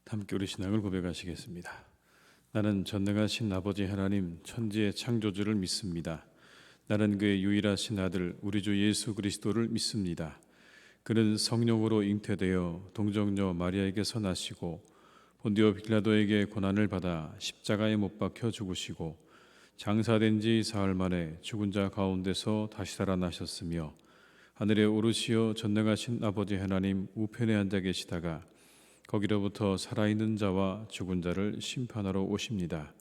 함께 우리 신앙을 고백하시겠습니다. 나는 전능하신 아버지 하나님 천지의 창조주를 믿습니다. 나는 그의 유일하신 아들 우리 주 예수 그리스도를 믿습니다. 그는 성령으로 잉태되어 동정녀 마리아에게서 나시고 본디오 빌라도에게 고난을 받아 십자가에 못 박혀 죽으시고 장사된 지 사흘 만에 죽은 자 가운데서 다시 살아나셨으며 하늘에 오르시어 전능하신 아버지 하나님 우편에 앉아 계시다가 거기로부터 살아있는 자와 죽은 자를 심판하러 오십니다.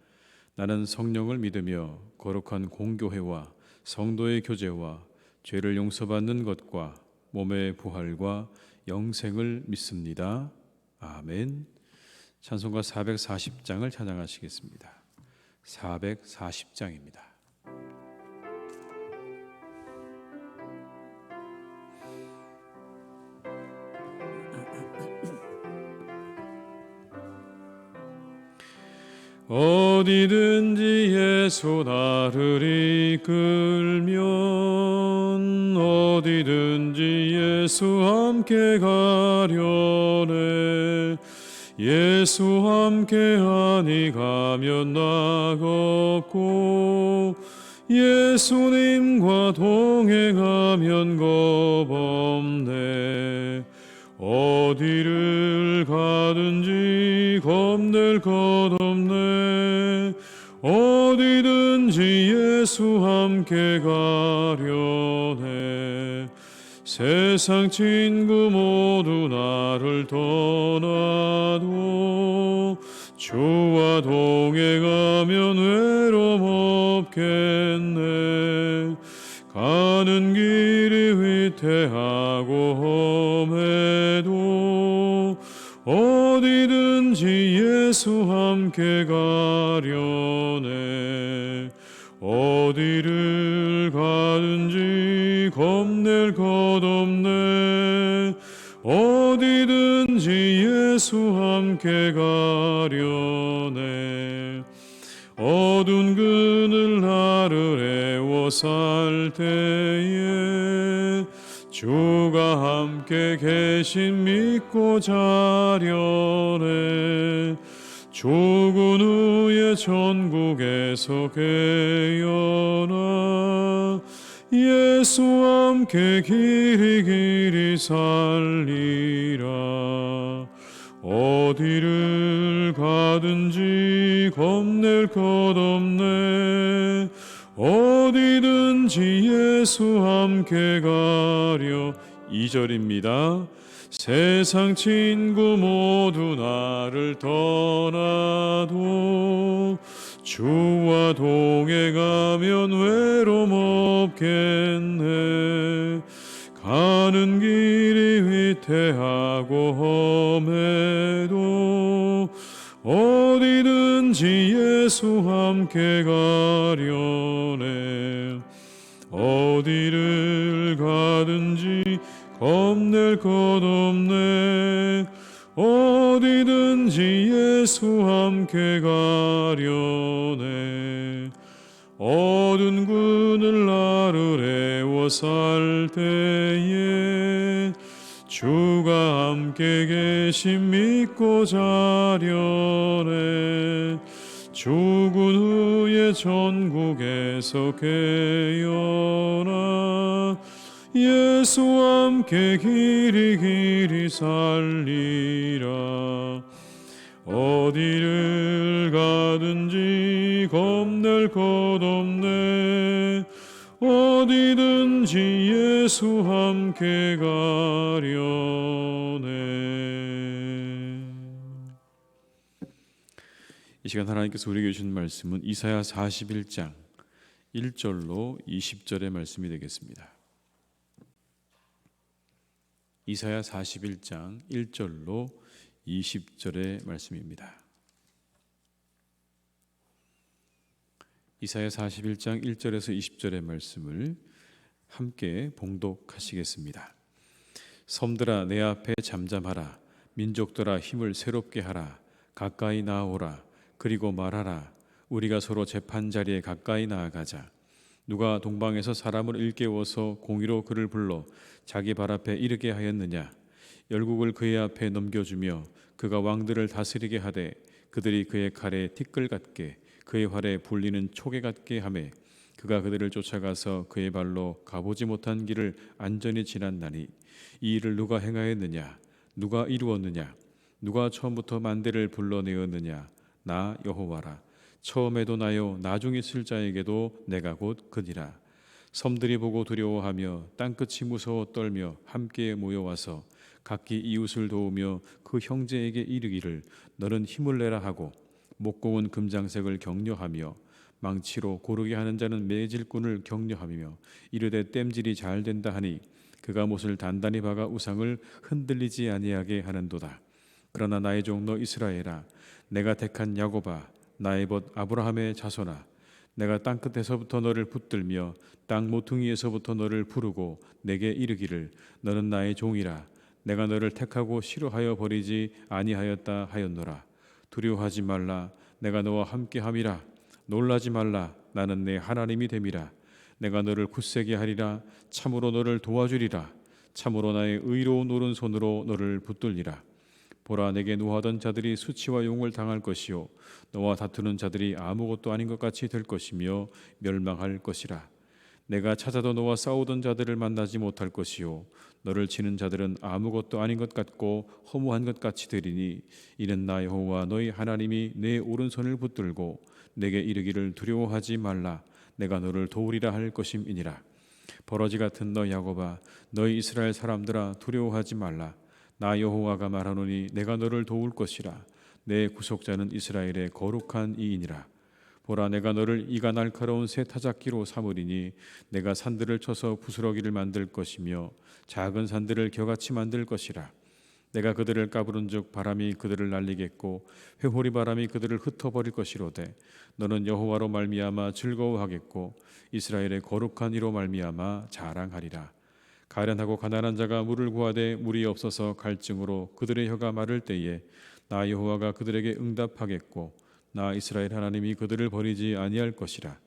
나는 성령을 믿으며 거룩한 공교회와 성도의 교제와 죄를 용서받는 것과 몸의 부활과 영생을 믿습니다. 아멘. 찬송가 440장을 찬양하시겠습니다. 440장입니다. 어디든지 예수 나를 이끌면 어디든지 예수 함께 가려네. 예수 함께하니 가면 나겠고 예수님과 동행하면 겁없네. 어디를 가든지 겁낼 것 없네. 어디든지 예수 함께 가려네. 세상 친구 모두 나를 떠나도 주와 동행하면 외로움 없겠네. 가는 길이 위태하고 험해도 어디든지 예수 함께 가려네. 어디를 가든지 겁낼 것 없네. 어디든지 예수 함께 가려네. 어두운 그늘 나를 애워 살 때에 주가 함께 계신 믿고 자려네. 죽은 후에 천국에서 깨어나 예수 함께 길이 살리라. 어디를 가든지 겁낼 것 없네. 어디든지 예수 함께 가려. 2절입니다. 세상 친구 모두 나를 떠나도 주와 동행하면 외로움 없겠네. 가는 길이 위태하고 험해도 어디든지 예수 함께 가려네. 어디를 가든지 겁낼 것 없네. 어디든지 예수 함께 가려네. 어두운 그늘 나를 애워 살 때에 주가 함께 계심 믿고 자려네. 죽은 후에 천국에서 깨어나 예수 함께 길이 살리라. 어디를 가든지 겁낼 것 없네. 어디든지 예수 함께 가려네. 이 시간 하나님께서 우리에게 주신 말씀은 이사야 41장 1절로 20절의 말씀이 되겠습니다. 이사야 41장 1절로 20절의 말씀입니다. 이사야 41장 1절에서 20절의 말씀을 함께 봉독하시겠습니다. 섬들아 내 앞에 잠잠하라. 민족들아 힘을 새롭게 하라. 가까이 나아오라. 그리고 말하라. 우리가 서로 재판 자리에 가까이 나아가자. 누가 동방에서 사람을 일깨워서 공의로 그를 불러 자기 발 앞에 이르게 하였느냐. 열국을 그의 앞에 넘겨주며 그가 왕들을 다스리게 하되 그들이 그의 칼에 티끌 같게 그의 활에 불리는 초계 같게 하매 그가 그들을 쫓아가서 그의 발로 가보지 못한 길을 안전히 지났나니 이 일을 누가 행하였느냐 누가 이루었느냐 누가 처음부터 만대를 불러내었느냐 나 여호와라 처음에도 나요 나중에 있을 자에게도 내가 곧 그니라 섬들이 보고 두려워하며 땅끝이 무서워 떨며 함께 모여와서 각기 이웃을 도우며 그 형제에게 이르기를 너는 힘을 내라 하고 목공은 금장색을 격려하며 망치로 고르게 하는 자는 매질꾼을 격려하며 이르되 땜질이 잘 된다 하니 그가 못을 단단히 박아 우상을 흔들리지 아니하게 하는도다. 그러나 나의 종 너 이스라엘아 내가 택한 야곱아 나의 벗 아브라함의 자손아 내가 땅끝에서부터 너를 붙들며 땅 모퉁이에서부터 너를 부르고 내게 이르기를 너는 나의 종이라 내가 너를 택하고 싫어하여 버리지 아니하였다 하였노라. 두려워하지 말라 내가 너와 함께함이라 놀라지 말라 나는 내 하나님이 됨이라 내가 너를 굳세게 하리라 참으로 너를 도와주리라 참으로 나의 의로운 오른손으로 너를 붙들리라. 보라 내게 노하던 자들이 수치와 용을 당할 것이요 너와 다투는 자들이 아무것도 아닌 것 같이 될 것이며 멸망할 것이라. 내가 찾아도 너와 싸우던 자들을 만나지 못할 것이요 너를 치는 자들은 아무것도 아닌 것 같고 허무한 것 같이 되리니 이는 나 여호와 너희 하나님이 내 오른손을 붙들고 내게 이르기를 두려워하지 말라 내가 너를 도우리라 할 것임이니라. 버러지 같은 너 야곱아 너희 이스라엘 사람들아 두려워하지 말라 나 여호와가 말하노니 내가 너를 도울 것이라 내 구속자는 이스라엘의 거룩한 이인이라. 보라 내가 너를 이가 날카로운 새 타작기로 삼으리니 내가 산들을 쳐서 부스러기를 만들 것이며 작은 산들을 겨같이 만들 것이라. 내가 그들을 까부른즉 바람이 그들을 날리겠고 회오리 바람이 그들을 흩어버릴 것이로되 너는 여호와로 말미암아 즐거워하겠고 이스라엘의 거룩한 이로 말미암아 자랑하리라. 가련하고 가난한 자가 물을 구하되 물이 없어서 갈증으로 그들의 혀가 마를 때에 나 여호와가 그들에게 응답하겠고 나 이스라엘 하나님이 그들을 버리지 아니할 것이라.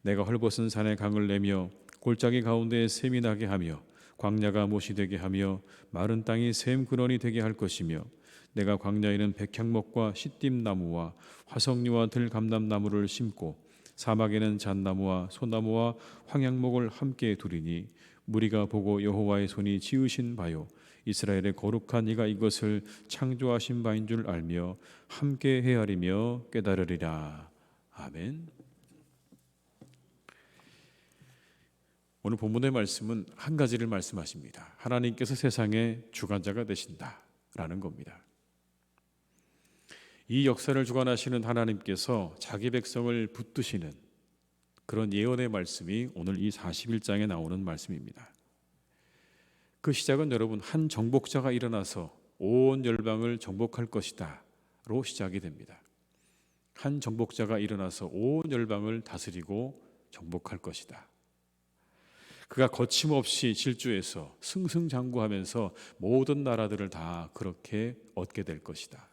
내가 헐벗은 산에 강을 내며 골짜기 가운데에 샘이 나게 하며 광야가 못이 되게 하며 마른 땅이 샘 근원이 되게 할 것이며 내가 광야에는 백향목과 시띠나무와 화석류와 들감람나무를 심고 사막에는 잣나무와 소나무와 황양목을 함께 두리니 무리가 보고 여호와의 손이 지으신 바요 이스라엘의 거룩한 이가 이것을 창조하신 바인 줄 알며 함께 헤아리며 깨달으리라. 아멘. 오늘 본문의 말씀은 한 가지를 말씀하십니다. 하나님께서 세상의 주관자가 되신다라는 겁니다. 이 역사를 주관하시는 하나님께서 자기 백성을 붙드시는 그런 예언의 말씀이 오늘 이 41장에 나오는 말씀입니다. 그 시작은 여러분 한 정복자가 일어나서 온 열방을 정복할 것이다로 시작이 됩니다. 한 정복자가 일어나서 온 열방을 다스리고 정복할 것이다. 그가 거침없이 질주해서 승승장구하면서 모든 나라들을 다 그렇게 얻게 될 것이다.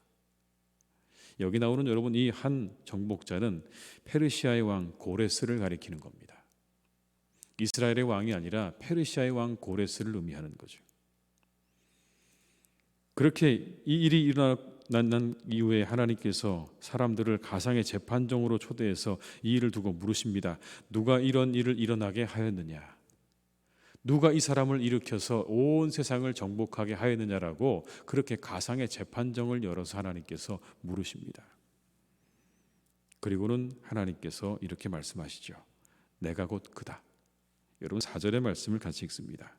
여기 나오는 여러분 이 한 정복자는 페르시아의 왕 고레스를 가리키는 겁니다. 이스라엘의 왕이 아니라 페르시아의 왕 고레스를 의미하는 거죠. 그렇게 이 일이 일어난 이후에 하나님께서 사람들을 가상의 재판정으로 초대해서 이 일을 두고 물으십니다. 누가 이런 일을 일어나게 하였느냐? 누가 이 사람을 일으켜서 온 세상을 정복하게 하였느냐라고 그렇게 가상의 재판정을 열어서 하나님께서 물으십니다. 그리고는 하나님께서 이렇게 말씀하시죠. 내가 곧 그다. 여러분 4절의 말씀을 같이 읽습니다.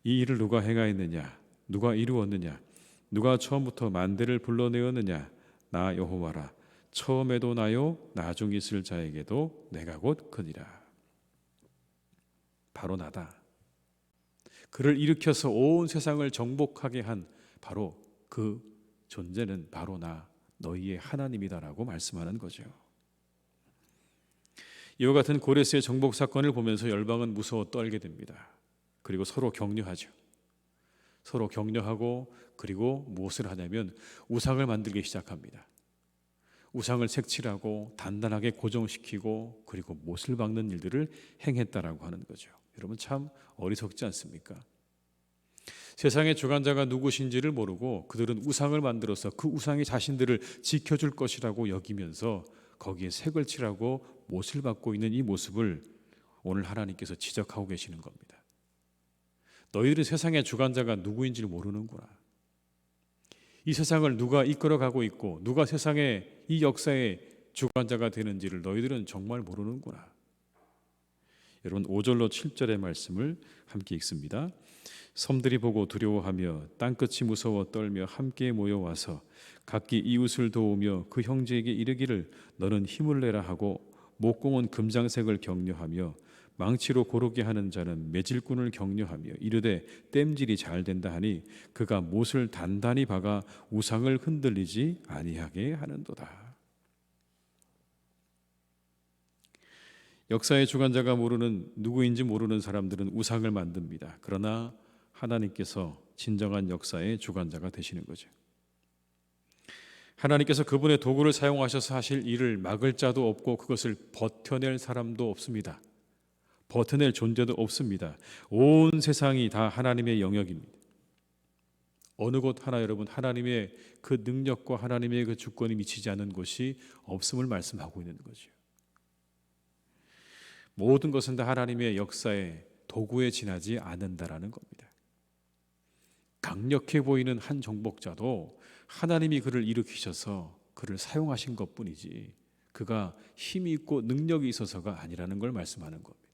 이 일을 누가 행하였느냐? 누가 이루었느냐? 누가 처음부터 만대를 불러내었느냐? 나 여호와라. 처음에도 나요 나중 있을 자에게도 내가 곧 그니라. 바로 나다. 그를 일으켜서 온 세상을 정복하게 한 바로 그 존재는 바로 나 너희의 하나님이다라고 말씀하는 거죠. 이와 같은 고레스의 정복 사건을 보면서 열방은 무서워 떨게 됩니다. 그리고 서로 격려하죠. 서로 격려하고 그리고 무엇을 하냐면 우상을 만들기 시작합니다. 우상을 색칠하고 단단하게 고정시키고 그리고 못을 박는 일들을 행했다라고 하는 거죠. 여러분 참 어리석지 않습니까? 세상의 주관자가 누구신지를 모르고 그들은 우상을 만들어서 그 우상이 자신들을 지켜줄 것이라고 여기면서 거기에 색을 칠하고 못을 받고 있는 이 모습을 오늘 하나님께서 지적하고 계시는 겁니다. 너희들이 세상의 주관자가 누구인지를 모르는구나. 이 세상을 누가 이끌어가고 있고 누가 세상의 이 역사의 주관자가 되는지를 너희들은 정말 모르는구나. 여러분 5절로 7절의 말씀을 함께 읽습니다. 섬들이 보고 두려워하며 땅끝이 무서워 떨며 함께 모여와서 각기 이웃을 도우며 그 형제에게 이르기를 너는 힘을 내라 하고 목공은 금장색을 격려하며 망치로 고르게 하는 자는 매질꾼을 격려하며 이르되 땜질이 잘 된다 하니 그가 못을 단단히 박아 우상을 흔들리지 아니하게 하는도다. 역사의 주관자가 모르는 누구인지 모르는 사람들은 우상을 만듭니다. 그러나 하나님께서 진정한 역사의 주관자가 되시는 거죠. 하나님께서 그분의 도구를 사용하셔서 하실 일을 막을 자도 없고 그것을 버텨낼 사람도 없습니다. 버텨낼 존재도 없습니다. 온 세상이 다 하나님의 영역입니다. 어느 곳 하나 여러분 하나님의 그 능력과 하나님의 그 주권이 미치지 않은 곳이 없음을 말씀하고 있는 거죠. 모든 것은 다 하나님의 역사의 도구에 지나지 않는다라는 겁니다. 강력해 보이는 한 정복자도 하나님이 그를 일으키셔서 그를 사용하신 것뿐이지 그가 힘이 있고 능력이 있어서가 아니라는 걸 말씀하는 겁니다.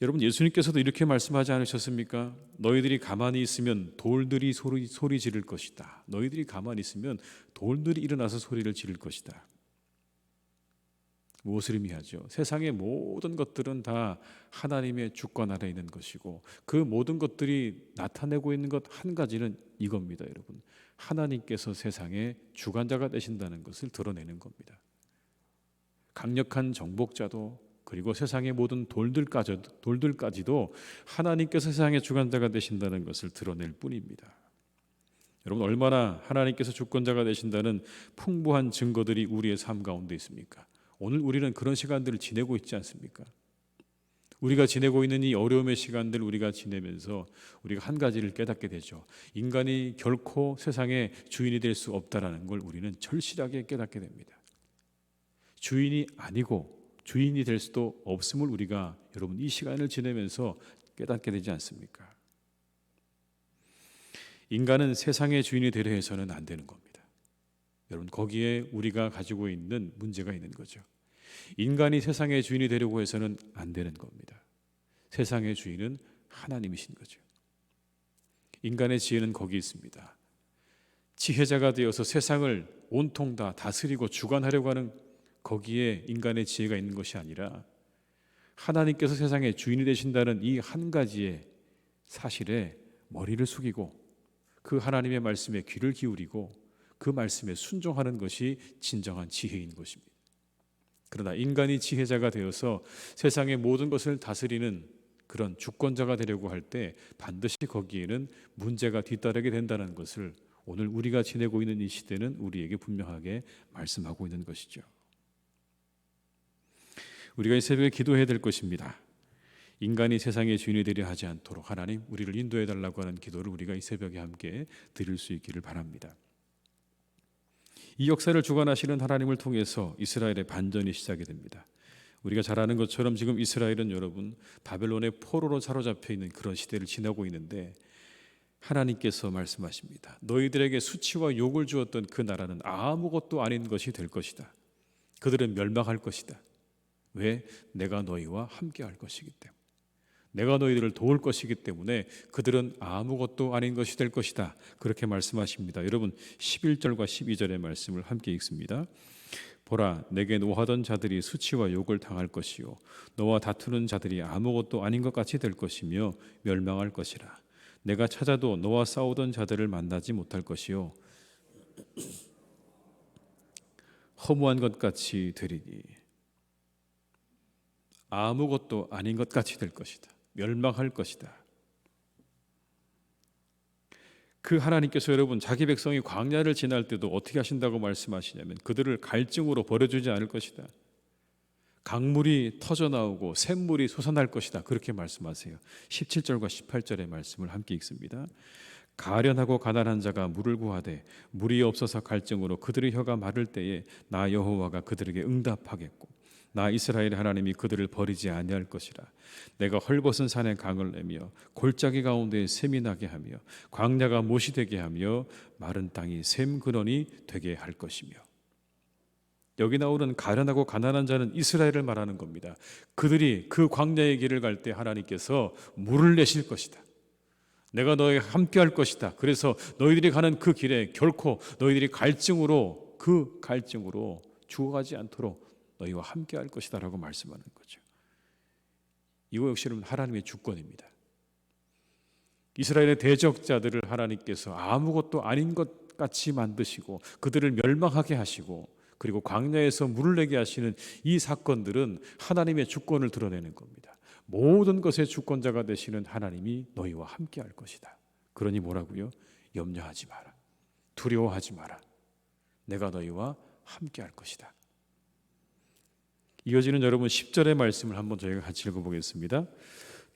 여러분 예수님께서도 이렇게 말씀하지 않으셨습니까? 너희들이 가만히 있으면 돌들이 소리 지를 것이다. 너희들이 가만히 있으면 돌들이 일어나서 소리를 지를 것이다. 무엇을 의미하죠? 세상의 모든 것들은 다 하나님의 주권 아래 있는 것이고 그 모든 것들이 나타내고 있는 것 한 가지는 이겁니다, 여러분. 하나님께서 세상의 주관자가 되신다는 것을 드러내는 겁니다. 강력한 정복자도 그리고 세상의 모든 돌들까지도 하나님께서 세상의 주관자가 되신다는 것을 드러낼 뿐입니다. 여러분 얼마나 하나님께서 주권자가 되신다는 풍부한 증거들이 우리의 삶 가운데 있습니까? 오늘 우리는 그런 시간들을 지내고 있지 않습니까? 우리가 지내고 있는 이 어려움의 시간들 우리가 지내면서 우리가 한 가지를 깨닫게 되죠. 인간이 결코 세상의 주인이 될 수 없다라는 걸 우리는 절실하게 깨닫게 됩니다. 주인이 아니고 주인이 될 수도 없음을 우리가 여러분 이 시간을 지내면서 깨닫게 되지 않습니까? 인간은 세상의 주인이 되려 해서는 안 되는 겁니다. 여러분 거기에 우리가 가지고 있는 문제가 있는 거죠. 인간이 세상의 주인이 되려고 해서는 안 되는 겁니다. 세상의 주인은 하나님이신 거죠. 인간의 지혜는 거기 있습니다. 지혜자가 되어서 세상을 온통 다 다스리고 주관하려고 하는 거기에 인간의 지혜가 있는 것이 아니라 하나님께서 세상의 주인이 되신다는 이 한 가지의 사실에 머리를 숙이고 그 하나님의 말씀에 귀를 기울이고 그 말씀에 순종하는 것이 진정한 지혜인 것입니다. 그러나 인간이 지혜자가 되어서 세상의 모든 것을 다스리는 그런 주권자가 되려고 할 때 반드시 거기에는 문제가 뒤따르게 된다는 것을 오늘 우리가 지내고 있는 이 시대는 우리에게 분명하게 말씀하고 있는 것이죠. 우리가 이 새벽에 기도해야 될 것입니다. 인간이 세상의 주인이 되려 하지 않도록 하나님 우리를 인도해 달라고 하는 기도를 우리가 이 새벽에 함께 드릴 수 있기를 바랍니다. 이 역사를 주관하시는 하나님을 통해서 이스라엘의 반전이 시작이 됩니다. 우리가 잘 아는 것처럼 지금 이스라엘은 여러분 바벨론의 포로로 사로잡혀 있는 그런 시대를 지나고 있는데 하나님께서 말씀하십니다. 너희들에게 수치와 욕을 주었던 그 나라는 아무것도 아닌 것이 될 것이다. 그들은 멸망할 것이다. 왜? 내가 너희와 함께 할 것이기 때문에. 내가 너희들을 도울 것이기 때문에 그들은 아무것도 아닌 것이 될 것이다. 그렇게 말씀하십니다. 여러분 11절과 12절의 말씀을 함께 읽습니다. 보라 내게 노하던 자들이 수치와 욕을 당할 것이요 너와 다투는 자들이 아무것도 아닌 것 같이 될 것이며 멸망할 것이라. 내가 찾아도 너와 싸우던 자들을 만나지 못할 것이요 허무한 것 같이 되리니 아무것도 아닌 것 같이 될 것이다. 멸망할 것이다. 그 하나님께서 여러분 자기 백성이 광야를 지날 때도 어떻게 하신다고 말씀하시냐면 그들을 갈증으로 버려주지 않을 것이다. 강물이 터져 나오고 샘물이 솟아날 것이다. 그렇게 말씀하세요. 17절과 18절의 말씀을 함께 읽습니다. 가련하고 가난한 자가 물을 구하되 물이 없어서 갈증으로 그들의 혀가 마를 때에 나 여호와가 그들에게 응답하겠고 나 이스라엘의 하나님이 그들을 버리지 아니할 것이라. 내가 헐벗은 산에 강을 내며 골짜기 가운데 샘이 나게 하며 광야가 못이 되게 하며 마른 땅이 샘 근원이 되게 할 것이며. 여기 나오는 가련하고 가난한 자는 이스라엘을 말하는 겁니다. 그들이 그 광야의 길을 갈 때 하나님께서 물을 내실 것이다. 내가 너희와 함께 할 것이다. 그래서 너희들이 가는 그 길에 결코 너희들이 갈증으로 죽어가지 않도록 너희와 함께 할 것이다 라고 말씀하는 거죠. 이거 역시는 하나님의 주권입니다. 이스라엘의 대적자들을 하나님께서 아무것도 아닌 것 같이 만드시고 그들을 멸망하게 하시고 그리고 광야에서 물을 내게 하시는 이 사건들은 하나님의 주권을 드러내는 겁니다. 모든 것의 주권자가 되시는 하나님이 너희와 함께 할 것이다. 그러니 뭐라고요? 염려하지 마라. 두려워하지 마라. 내가 너희와 함께 할 것이다. 이어지는 여러분 10절의 말씀을 한번 저희가 같이 읽어보겠습니다.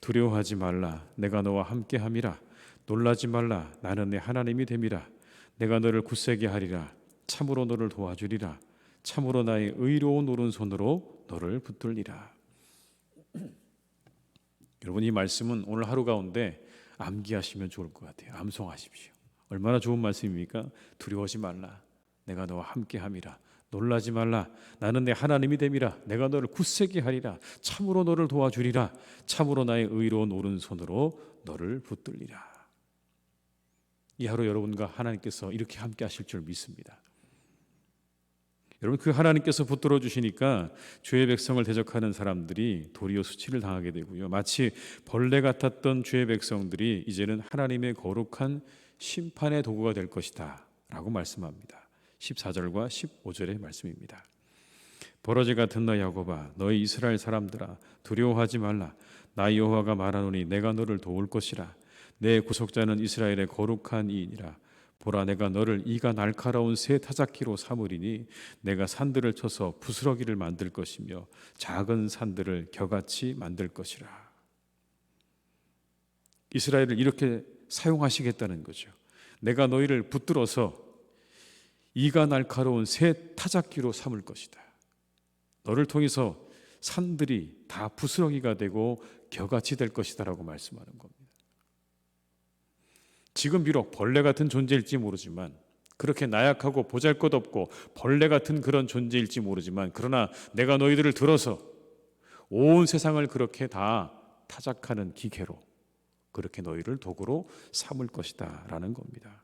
두려워하지 말라. 내가 너와 함께 함이라. 놀라지 말라. 나는 내 하나님이 됨이라. 내가 너를 굳세게 하리라. 참으로 너를 도와주리라. 참으로 나의 의로운 오른손으로 너를 붙들리라. 여러분 이 말씀은 오늘 하루 가운데 암기하시면 좋을 것 같아요. 암송하십시오. 얼마나 좋은 말씀입니까? 두려워하지 말라. 내가 너와 함께 함이라. 놀라지 말라. 나는 내 하나님이 됨이라. 내가 너를 굳세게 하리라. 참으로 너를 도와주리라. 참으로 나의 의로운 오른손으로 너를 붙들리라. 이 하루 여러분과 하나님께서 이렇게 함께 하실 줄 믿습니다. 여러분 그 하나님께서 붙들어 주시니까 주의 백성을 대적하는 사람들이 도리어 수치를 당하게 되고요. 마치 벌레 같았던 주의 백성들이 이제는 하나님의 거룩한 심판의 도구가 될 것이다 라고 말씀합니다. 14절과 15절의 말씀입니다. 버러지 같은 너 야곱아 너희 이스라엘 사람들아 두려워하지 말라. 나 여호와가 말하노니 내가 너를 도울 것이라. 내 구속자는 이스라엘의 거룩한 이이니라. 보라 내가 너를 이가 날카로운 새 타작기로 삼으리니 내가 산들을 쳐서 부스러기를 만들 것이며 작은 산들을 겨같이 만들 것이라. 이스라엘을 이렇게 사용하시겠다는 거죠. 내가 너희를 붙들어서 이가 날카로운 새 타작기로 삼을 것이다. 너를 통해서 산들이 다 부스러기가 되고 겨같이 될 것이다 라고 말씀하는 겁니다. 지금 비록 벌레 같은 존재일지 모르지만 그렇게 나약하고 보잘것없고 벌레 같은 그런 존재일지 모르지만 그러나 내가 너희들을 들어서 온 세상을 그렇게 다 타작하는 기계로 그렇게 너희를 도구로 삼을 것이다 라는 겁니다.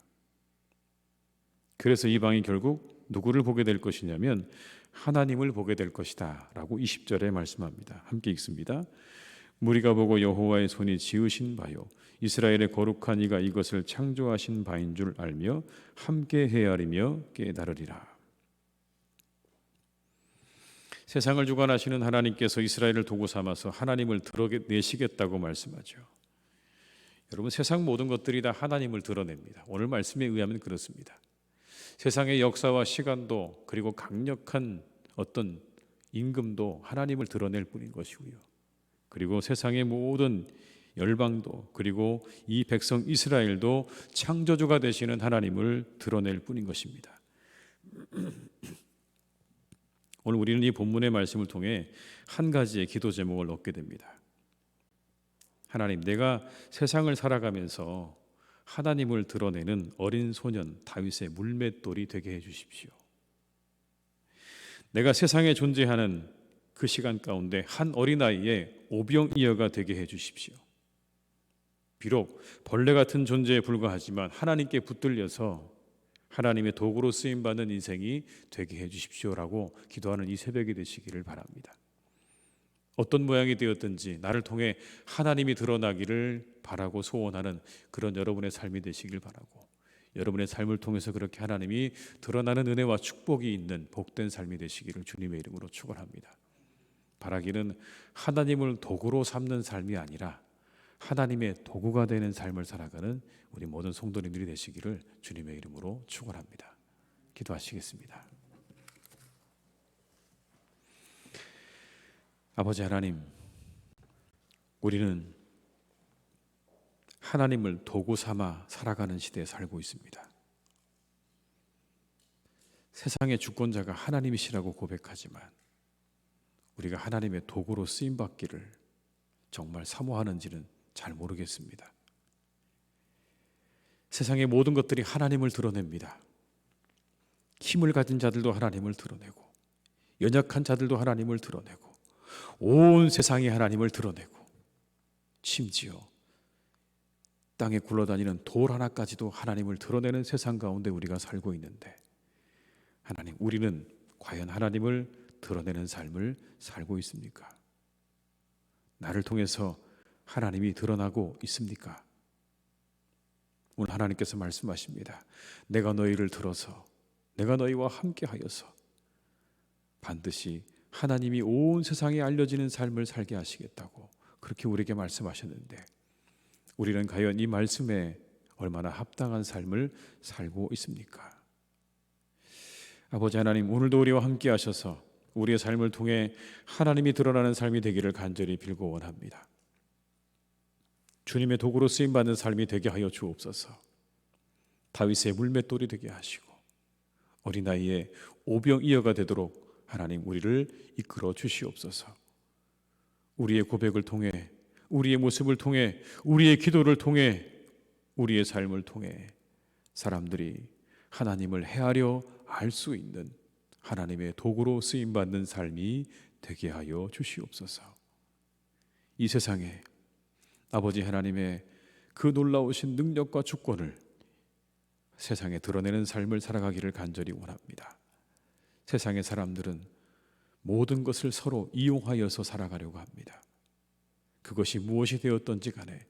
그래서 이방이 결국 누구를 보게 될 것이냐면 하나님을 보게 될 것이다 라고 20절에 말씀합니다. 함께 읽습니다. 무리가 보고 여호와의 손이 지으신 바요 이스라엘의 거룩한 이가 이것을 창조하신 바인 줄 알며 함께 헤아리며 깨달으리라. 세상을 주관하시는 하나님께서 이스라엘을 도구 삼아서 하나님을 드러내시겠다고 말씀하죠. 여러분 세상 모든 것들이 다 하나님을 드러냅니다. 오늘 말씀에 의하면 그렇습니다. 세상의 역사와 시간도 그리고 강력한 어떤 임금도 하나님을 드러낼 뿐인 것이고요. 그리고 세상의 모든 열방도 그리고 이 백성 이스라엘도 창조주가 되시는 하나님을 드러낼 뿐인 것입니다. 오늘 우리는 이 본문의 말씀을 통해 한 가지의 기도 제목을 얻게 됩니다. 하나님, 내가 세상을 살아가면서 하나님을 드러내는 어린 소년 다윗의 물맷돌이 되게 해주십시오. 내가 세상에 존재하는 그 시간 가운데 한 어린아이의 오병이어가 되게 해주십시오. 비록 벌레 같은 존재에 불과하지만 하나님께 붙들려서 하나님의 도구로 쓰임받는 인생이 되게 해주십시오라고 기도하는 이 새벽이 되시기를 바랍니다. 어떤 모양이 되었든지 나를 통해 하나님이 드러나기를 바라고 소원하는 그런 여러분의 삶이 되시길 바라고 여러분의 삶을 통해서 그렇게 하나님이 드러나는 은혜와 축복이 있는 복된 삶이 되시기를 주님의 이름으로 축원합니다. 바라기는 하나님을 도구로 삼는 삶이 아니라 하나님의 도구가 되는 삶을 살아가는 우리 모든 성도님들이 되시기를 주님의 이름으로 축원합니다. 기도하시겠습니다. 아버지 하나님, 우리는 하나님을 도구 삼아 살아가는 시대에 살고 있습니다. 세상의 주권자가 하나님이시라고 고백하지만 우리가 하나님의 도구로 쓰임받기를 정말 사모하는지는 잘 모르겠습니다. 세상의 모든 것들이 하나님을 드러냅니다. 힘을 가진 자들도 하나님을 드러내고, 연약한 자들도 하나님을 드러내고, 온 세상이 하나님을 드러내고, 심지어 땅에 굴러다니는 돌 하나까지도 하나님을 드러내는 세상 가운데 우리가 살고 있는데, 하나님, 우리는 과연 하나님을 드러내는 삶을 살고 있습니까? 나를 통해서 하나님이 드러나고 있습니까? 오늘 하나님께서 말씀하십니다. 내가 너희를 들어서, 내가 너희와 함께 하여서 반드시 하나님이 온 세상에 알려지는 삶을 살게 하시겠다고 그렇게 우리에게 말씀하셨는데, 우리는 과연 이 말씀에 얼마나 합당한 삶을 살고 있습니까? 아버지 하나님, 오늘도 우리와 함께 하셔서 우리의 삶을 통해 하나님이 드러나는 삶이 되기를 간절히 빌고 원합니다. 주님의 도구로 쓰임받는 삶이 되게 하여 주옵소서. 다윗의 물맷돌이 되게 하시고 어린아이의 오병이어가 되도록 하나님 우리를 이끌어 주시옵소서. 우리의 고백을 통해, 우리의 모습을 통해, 우리의 기도를 통해, 우리의 삶을 통해 사람들이 하나님을 헤아려 알 수 있는 하나님의 도구로 쓰임받는 삶이 되게 하여 주시옵소서. 이 세상에 아버지 하나님의 그 놀라우신 능력과 주권을 세상에 드러내는 삶을 살아가기를 간절히 원합니다. 세상의 사람들은 모든 것을 서로 이용하여서 살아가려고 합니다. 그것이 무엇이 되었던지 간에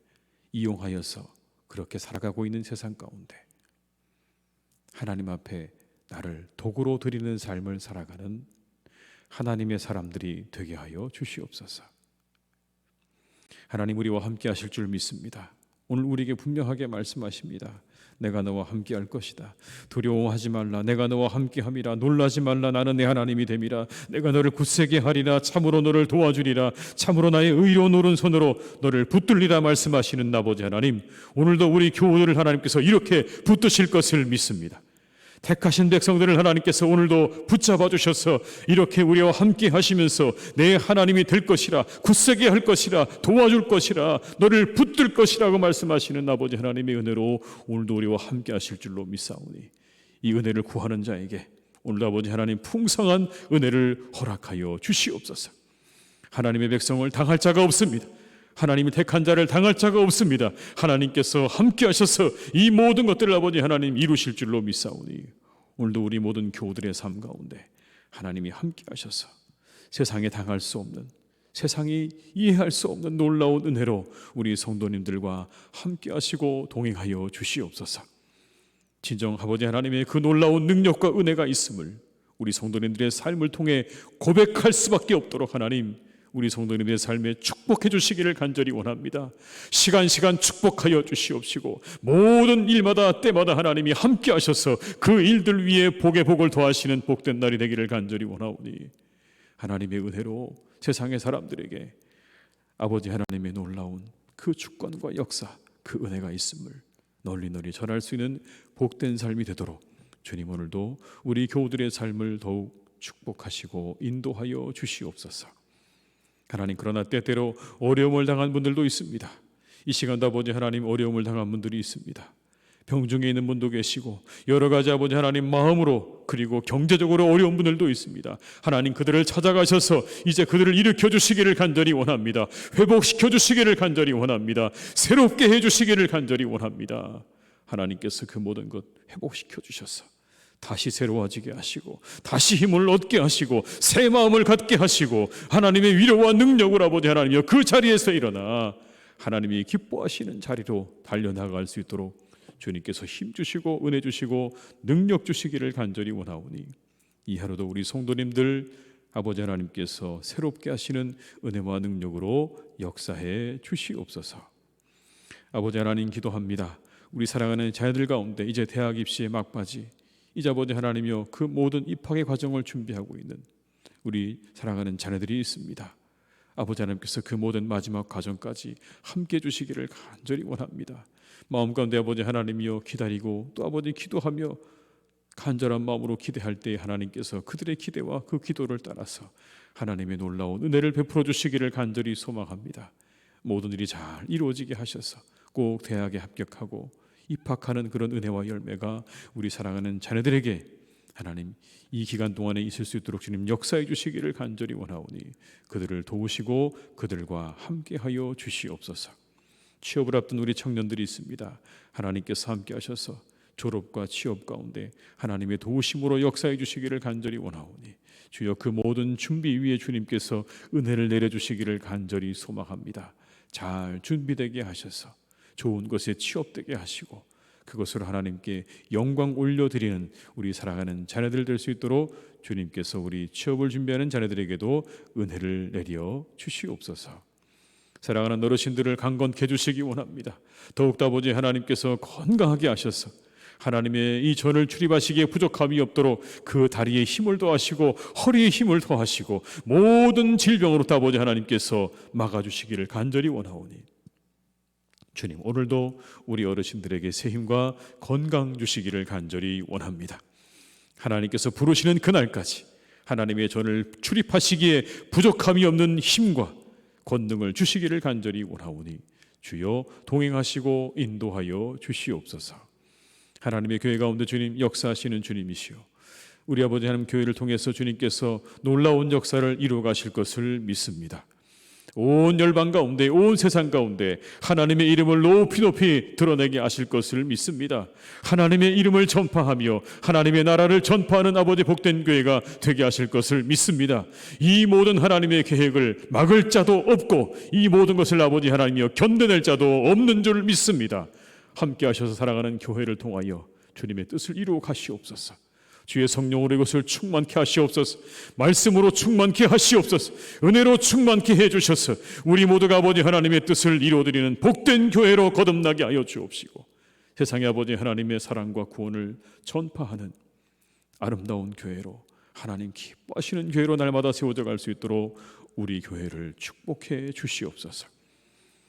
이용하여서 그렇게 살아가고 있는 세상 가운데 하나님 앞에 나를 도구로 드리는 삶을 살아가는 하나님의 사람들이 되게 하여 주시옵소서. 하나님, 우리와 함께 하실 줄 믿습니다. 오늘 우리에게 분명하게 말씀하십니다. 내가 너와 함께 할 것이다. 두려워하지 말라. 내가 너와 함께 함이라. 놀라지 말라. 나는 내 하나님이 됨이라. 내가 너를 굳세게 하리라. 참으로 너를 도와주리라. 참으로 나의 의로운 오른손으로 너를 붙들리라 말씀하시는 아버지 하나님, 오늘도 우리 교우들을 하나님께서 이렇게 붙드실 것을 믿습니다. 택하신 백성들을 하나님께서 오늘도 붙잡아 주셔서 이렇게 우리와 함께 하시면서 내 하나님이 될 것이라, 굳세게 할 것이라, 도와줄 것이라, 너를 붙들 것이라고 말씀하시는 아버지 하나님의 은혜로 오늘도 우리와 함께 하실 줄로 믿사오니 이 은혜를 구하는 자에게 오늘도 아버지 하나님 풍성한 은혜를 허락하여 주시옵소서. 하나님의 백성을 당할 자가 없습니다. 하나님이 택한 자를 당할 자가 없습니다. 하나님께서 함께 하셔서 이 모든 것들을 아버지 하나님 이루실 줄로 믿사오니 오늘도 우리 모든 교우들의 삶 가운데 하나님이 함께 하셔서 세상에 당할 수 없는, 세상이 이해할 수 없는 놀라운 은혜로 우리 성도님들과 함께 하시고 동행하여 주시옵소서. 진정 아버지 하나님의 그 놀라운 능력과 은혜가 있음을 우리 성도님들의 삶을 통해 고백할 수밖에 없도록 하나님 우리 성도님의 삶에 축복해 주시기를 간절히 원합니다. 시간 축복하여 주시옵시고 모든 일마다 때마다 하나님이 함께 하셔서 그 일들 위에 복에 복을 더하시는 복된 날이 되기를 간절히 원하오니 하나님의 은혜로 세상의 사람들에게 아버지 하나님의 놀라운 그 주권과 역사, 그 은혜가 있음을 널리 전할 수 있는 복된 삶이 되도록 주님 오늘도 우리 교우들의 삶을 더욱 축복하시고 인도하여 주시옵소서. 하나님, 그러나 때때로 어려움을 당한 분들도 있습니다. 이 시간도 아버지 하나님 어려움을 당한 분들이 있습니다. 병중에 있는 분도 계시고 여러 가지 아버지 하나님 마음으로 그리고 경제적으로 어려운 분들도 있습니다. 하나님, 그들을 찾아가셔서 이제 그들을 일으켜 주시기를 간절히 원합니다. 회복시켜 주시기를 간절히 원합니다. 새롭게 해 주시기를 간절히 원합니다. 하나님께서 그 모든 것 회복시켜 주셔서 다시 새로워지게 하시고 다시 힘을 얻게 하시고 새 마음을 갖게 하시고 하나님의 위로와 능력을 아버지 하나님이여 그 자리에서 일어나 하나님이 기뻐하시는 자리로 달려나갈 수 있도록 주님께서 힘 주시고 은혜 주시고 능력 주시기를 간절히 원하오니 이 하루도 우리 성도님들 아버지 하나님께서 새롭게 하시는 은혜와 능력으로 역사해 주시옵소서. 아버지 하나님 기도합니다. 우리 사랑하는 자녀들 가운데 이제 대학 입시의 막바지, 이제 아버지 하나님이여 그 모든 입학의 과정을 준비하고 있는 우리 사랑하는 자녀들이 있습니다. 아버지 하나님께서 그 모든 마지막 과정까지 함께 해주시기를 간절히 원합니다. 마음 가운데 아버지 하나님이여 기다리고 또 아버지 기도하며 간절한 마음으로 기대할 때 하나님께서 그들의 기대와 그 기도를 따라서 하나님의 놀라운 은혜를 베풀어 주시기를 간절히 소망합니다. 모든 일이 잘 이루어지게 하셔서 꼭 대학에 합격하고 입학하는 그런 은혜와 열매가 우리 사랑하는 자녀들에게 하나님 이 기간 동안에 있을 수 있도록 주님 역사해 주시기를 간절히 원하오니 그들을 도우시고 그들과 함께하여 주시옵소서. 취업을 앞둔 우리 청년들이 있습니다. 하나님께서 함께 하셔서 졸업과 취업 가운데 하나님의 도우심으로 역사해 주시기를 간절히 원하오니 주여 그 모든 준비 위에 주님께서 은혜를 내려주시기를 간절히 소망합니다. 잘 준비되게 하셔서 좋은 것에 취업되게 하시고 그것으로 하나님께 영광 올려드리는 우리 사랑하는 자녀들 될 수 있도록 주님께서 우리 취업을 준비하는 자녀들에게도 은혜를 내려 주시옵소서. 사랑하는 어르신들을 강건케 해주시기 원합니다. 더욱더 아버지 하나님께서 건강하게 하셔서 하나님의 이 전을 출입하시기에 부족함이 없도록 그 다리에 힘을 더하시고 허리에 힘을 더하시고 모든 질병으로부터 아버지 하나님께서 막아주시기를 간절히 원하오니 주님 오늘도 우리 어르신들에게 새 힘과 건강 주시기를 간절히 원합니다. 하나님께서 부르시는 그날까지 하나님의 전을 출입하시기에 부족함이 없는 힘과 권능을 주시기를 간절히 원하오니 주여 동행하시고 인도하여 주시옵소서. 하나님의 교회 가운데 주님 역사하시는 주님이시오. 우리 아버지 하나님 교회를 통해서 주님께서 놀라운 역사를 이루어 가실 것을 믿습니다. 온 열방 가운데 온 세상 가운데 하나님의 이름을 높이 드러내게 하실 것을 믿습니다. 하나님의 이름을 전파하며 하나님의 나라를 전파하는 아버지 복된 교회가 되게 하실 것을 믿습니다. 이 모든 하나님의 계획을 막을 자도 없고 이 모든 것을 아버지 하나님이여 견뎌낼 자도 없는 줄 믿습니다. 함께 하셔서 사랑하는 교회를 통하여 주님의 뜻을 이루어 가시옵소서. 주의 성령으로 이것을 충만케 하시옵소서. 말씀으로 충만케 하시옵소서. 은혜로 충만케 해주셔서 우리 모두가 아버지 하나님의 뜻을 이루어드리는 복된 교회로 거듭나게 하여 주옵시고 세상의 아버지 하나님의 사랑과 구원을 전파하는 아름다운 교회로 하나님 기뻐하시는 교회로 날마다 세워져 갈 수 있도록 우리 교회를 축복해 주시옵소서.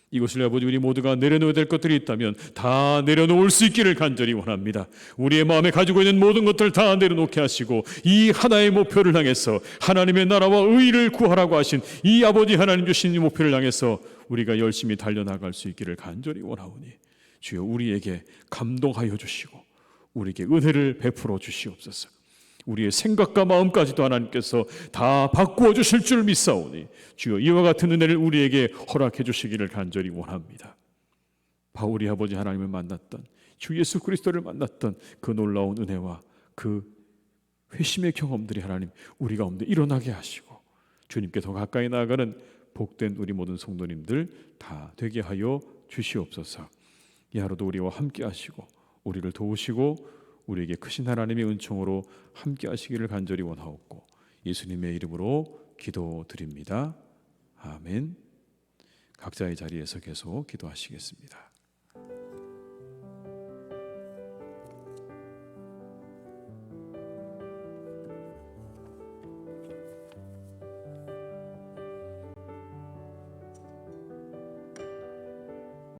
이것을 아버지 우리 모두가 내려놓아야 될 것들이 있다면 다 내려놓을 수 있기를 간절히 원합니다. 우리의 마음에 가지고 있는 모든 것들 다 내려놓게 하시고 이 하나의 목표를 향해서 하나님의 나라와 의를 구하라고 하신 이 아버지 하나님 주신 이 목표를 향해서 우리가 열심히 달려나갈 수 있기를 간절히 원하오니 주여 우리에게 감동하여 주시고 우리에게 은혜를 베풀어 주시옵소서. 우리의 생각과 마음까지도 하나님께서 다 바꾸어 주실 줄 믿사오니 주여 이와 같은 은혜를 우리에게 허락해 주시기를 간절히 원합니다. 바울이 아버지 하나님을 만났던 주 예수 그리스도를 만났던 그 놀라운 은혜와 그 회심의 경험들이 하나님 우리 가운데 일어나게 하시고 주님께 더 가까이 나아가는 복된 우리 모든 성도님들 다 되게 하여 주시옵소서. 이 하루도 우리와 함께 하시고 우리를 도우시고 우리에게 크신 하나님의 은총으로 함께 하시기를 간절히 원하옵고 예수님의 이름으로 기도드립니다. 아멘. 각자의 자리에서 계속 기도하시겠습니다.